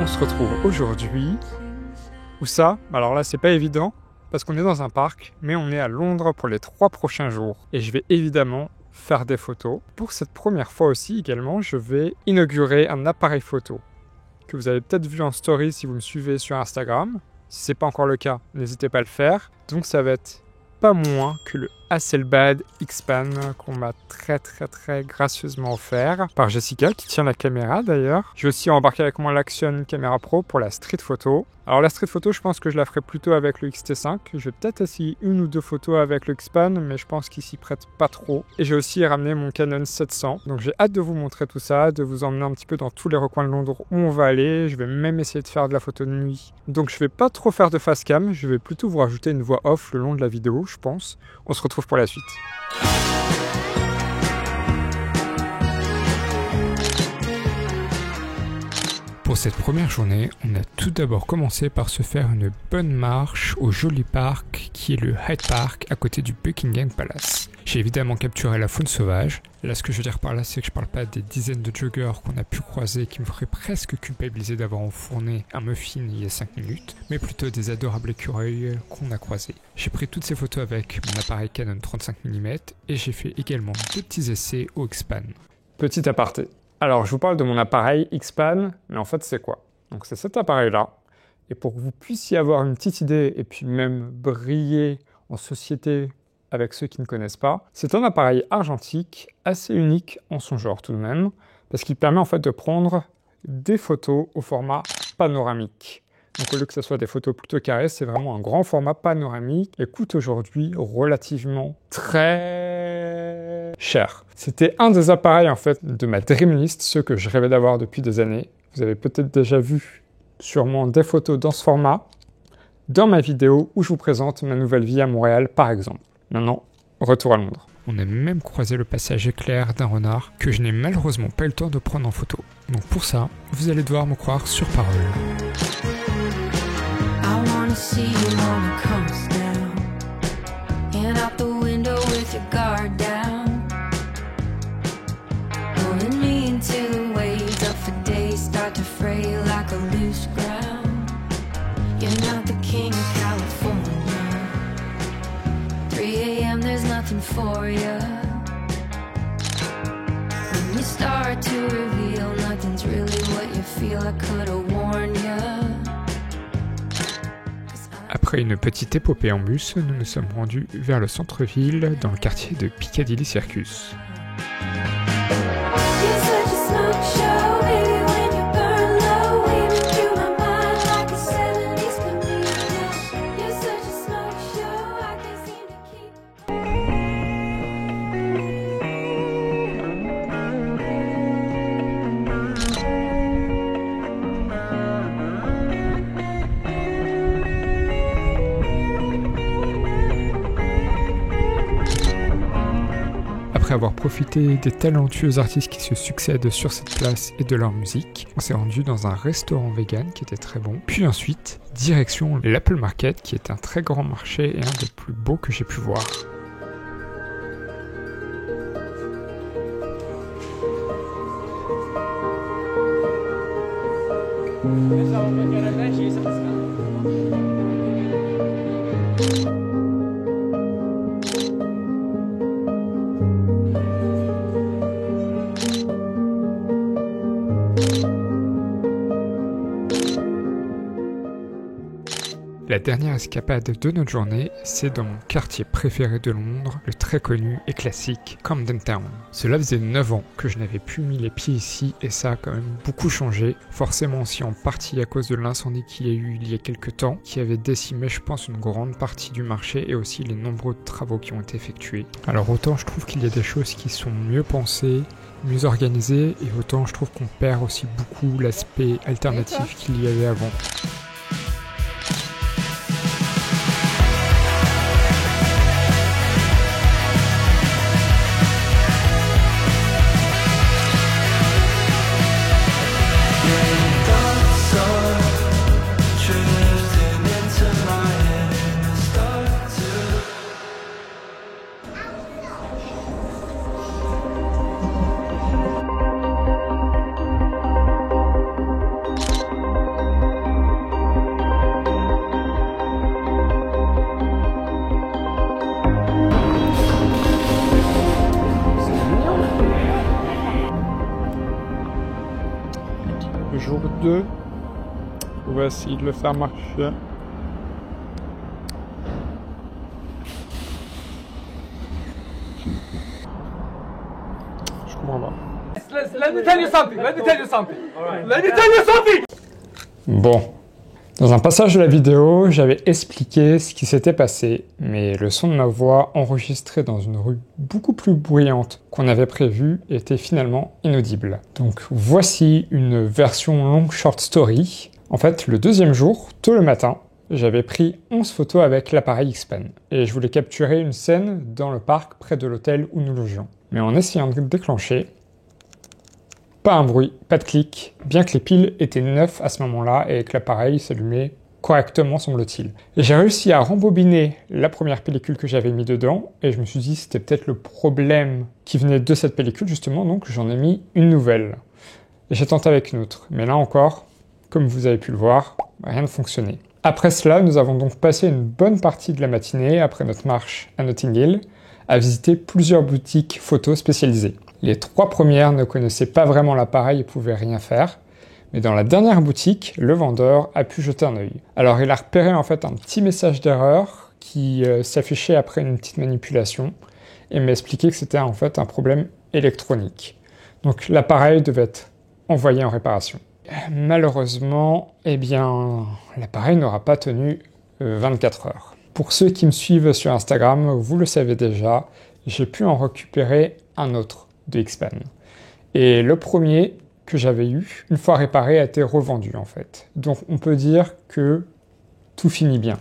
On se retrouve aujourd'hui. Où ça? Alors là, c'est pas évident parce qu'on est dans un parc, mais on est à Londres pour les 3 prochains jours. Et je vais évidemment faire des photos. Pour cette première fois aussi également, je vais inaugurer un appareil photo que vous avez peut-être vu en story si vous me suivez sur Instagram. Si c'est pas encore le cas, n'hésitez pas à le faire. Donc ça va être pas moins que le Hasselblad X-Pan qu'on m'a très gracieusement offert par Jessica qui tient la caméra d'ailleurs. J'ai aussi embarqué avec moi l'Action Camera Pro pour la street photo. Alors la street photo, je pense que je la ferai plutôt avec le X-T5. Je vais peut-être essayer une ou deux photos avec le X-Pan, mais je pense qu'il s'y prête pas trop. Et j'ai aussi ramené mon Canon 700. Donc j'ai hâte de vous montrer tout ça, de vous emmener un petit peu dans tous les recoins de Londres où on va aller. Je vais même essayer de faire de la photo de nuit. Donc je vais pas trop faire de face cam, je vais plutôt vous rajouter une voix off le long de la vidéo, je pense. On se retrouve pour la suite. Pour cette première journée, on a tout d'abord commencé par se faire une bonne marche au joli parc qui est le Hyde Park à côté du Buckingham Palace. J'ai évidemment capturé la faune sauvage. Là, ce que je veux dire par là, c'est que je parle pas des dizaines de joggers qu'on a pu croiser qui me feraient presque culpabiliser d'avoir enfourné un muffin il y a 5 minutes, mais plutôt des adorables écureuils qu'on a croisés. J'ai pris toutes ces photos avec mon appareil Canon 35 mm et j'ai fait également 2 petits essais au X-Pan. Petit aparté. Alors, je vous parle de mon appareil X-Pan, mais en fait, c'est quoi? Donc, c'est cet appareil-là. Et pour que vous puissiez avoir une petite idée et puis même briller en société avec ceux qui ne connaissent pas, c'est un appareil argentique assez unique en son genre tout de même, parce qu'il permet en fait de prendre des photos au format panoramique. Donc, au lieu que ce soit des photos plutôt carrées, c'est vraiment un grand format panoramique et coûte aujourd'hui relativement très cher. C'était un des appareils en fait de ma dream list, ceux que je rêvais d'avoir depuis des années. Vous avez peut-être déjà vu sûrement des photos dans ce format dans ma vidéo où je vous présente ma nouvelle vie à Montréal par exemple. Maintenant, retour à Londres. On a même croisé le passage éclair d'un renard que je n'ai malheureusement pas eu le temps de prendre en photo. Donc pour ça, vous allez devoir me croire sur parole. See you when it comes down, and out the window with your guard down, pulling me into the waves up for days, start to fray like a loose ground. You're not the king of California. 3 a.m. there's nothing for you. When you start to reveal nothing's really what you feel, I could've warned you. Après une petite épopée en bus, nous nous sommes rendus vers le centre-ville, dans le quartier de Piccadilly Circus. Après avoir profité des talentueux artistes qui se succèdent sur cette place et de leur musique, on s'est rendu dans un restaurant vegan qui était très bon. Puis ensuite, direction l'Apple Market qui est un très grand marché et un des plus beaux que j'ai pu voir. La dernière escapade de notre journée, c'est dans mon quartier préféré de Londres, le très connu et classique Camden Town. Cela faisait 9 ans que je n'avais plus mis les pieds ici et ça a quand même beaucoup changé, forcément aussi en partie à cause de l'incendie qu'il y a eu il y a quelques temps, qui avait décimé je pense une grande partie du marché et aussi les nombreux travaux qui ont été effectués. Alors autant je trouve qu'il y a des choses qui sont mieux pensées mieux organisé et autant je trouve qu'on perd aussi beaucoup l'aspect alternatif qu'il y avait avant. Jour 2, on va essayer de le faire marcher. Je comprends pas. Let me tell you something. Bon, dans un passage de la vidéo, j'avais expliqué ce qui s'était passé, mais le son de ma voix enregistré dans une rue beaucoup plus bruyante qu'on avait prévu était finalement inaudible. Donc voici une version long short story. En fait, le deuxième jour, tôt le matin, j'avais pris 11 photos avec l'appareil Xpen et je voulais capturer une scène dans le parc près de l'hôtel où nous logions. Mais en essayant de déclencher, pas un bruit, pas de clic, bien que les piles étaient neufs à ce moment-là et que l'appareil s'allumait correctement, semble-t-il. Et j'ai réussi à rembobiner la première pellicule que j'avais mis dedans et je me suis dit que c'était peut-être le problème qui venait de cette pellicule justement, donc j'en ai mis une nouvelle. Et j'ai tenté avec une autre, mais là encore, comme vous avez pu le voir, rien ne fonctionnait. Après cela, nous avons donc passé une bonne partie de la matinée, après notre marche à Notting Hill, à visiter plusieurs boutiques photos spécialisées. Les 3 premières ne connaissaient pas vraiment l'appareil et pouvaient rien faire, mais dans la dernière boutique, le vendeur a pu jeter un œil. Alors il a repéré en fait un petit message d'erreur qui s'affichait après une petite manipulation et m'a expliqué que c'était en fait un problème électronique. Donc l'appareil devait être envoyé en réparation. Malheureusement, eh bien, l'appareil n'aura pas tenu 24 heures. Pour ceux qui me suivent sur Instagram, vous le savez déjà, j'ai pu en récupérer un autre de Xpen. Et le premier que j'avais eu, une fois réparé, a été revendu en fait. Donc on peut dire que tout finit bien.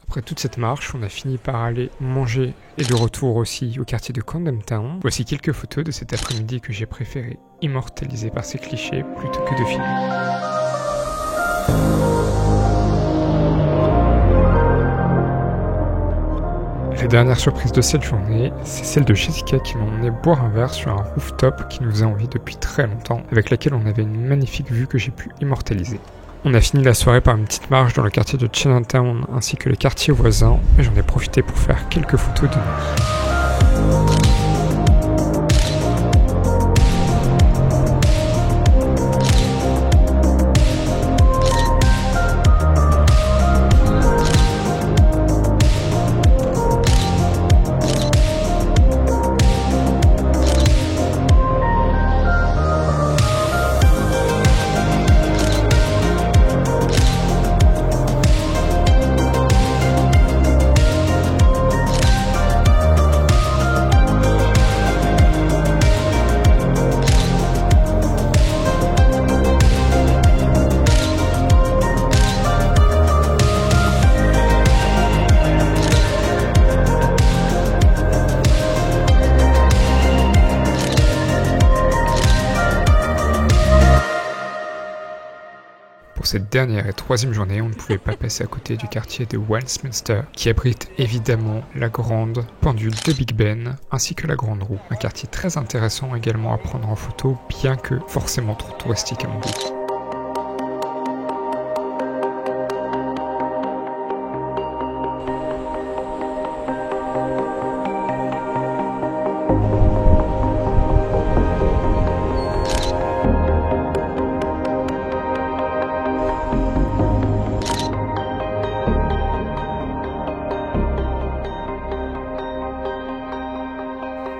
Après toute cette marche, on a fini par aller manger et de retour aussi au quartier de Camden Town. Voici quelques photos de cet après-midi que j'ai préféré immortaliser par ces clichés plutôt que de filmer. La dernière surprise de cette journée, c'est celle de Jessica qui m'a emmené boire un verre sur un rooftop qui nous faisait envie depuis très longtemps, avec laquelle on avait une magnifique vue que j'ai pu immortaliser. On a fini la soirée par une petite marche dans le quartier de Chinatown ainsi que les quartiers voisins, et j'en ai profité pour faire quelques photos de nous. pour cette dernière et troisième journée, on ne pouvait pas passer à côté du quartier de Westminster, qui abrite évidemment la grande pendule de Big Ben, ainsi que la Grande Roue. Un quartier très intéressant également à prendre en photo, bien que forcément trop touristique à mon goût.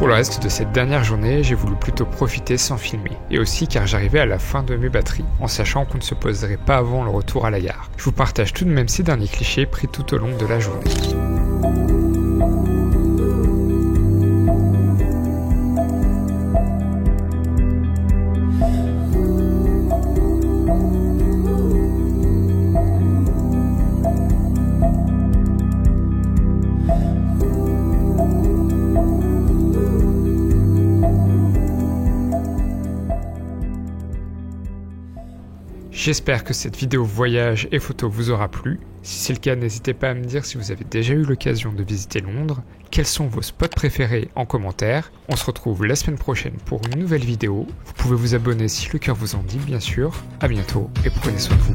Pour le reste de cette dernière journée, j'ai voulu plutôt profiter sans filmer, et aussi car j'arrivais à la fin de mes batteries, en sachant qu'on ne se poserait pas avant le retour à la gare. Je vous partage tout de même ces derniers clichés pris tout au long de la journée. J'espère que cette vidéo voyage et photo vous aura plu. Si c'est le cas, n'hésitez pas à me dire si vous avez déjà eu l'occasion de visiter Londres, quels sont vos spots préférés en commentaire. On se retrouve la semaine prochaine pour une nouvelle vidéo. Vous pouvez vous abonner si le cœur vous en dit, bien sûr. À bientôt et prenez soin de vous.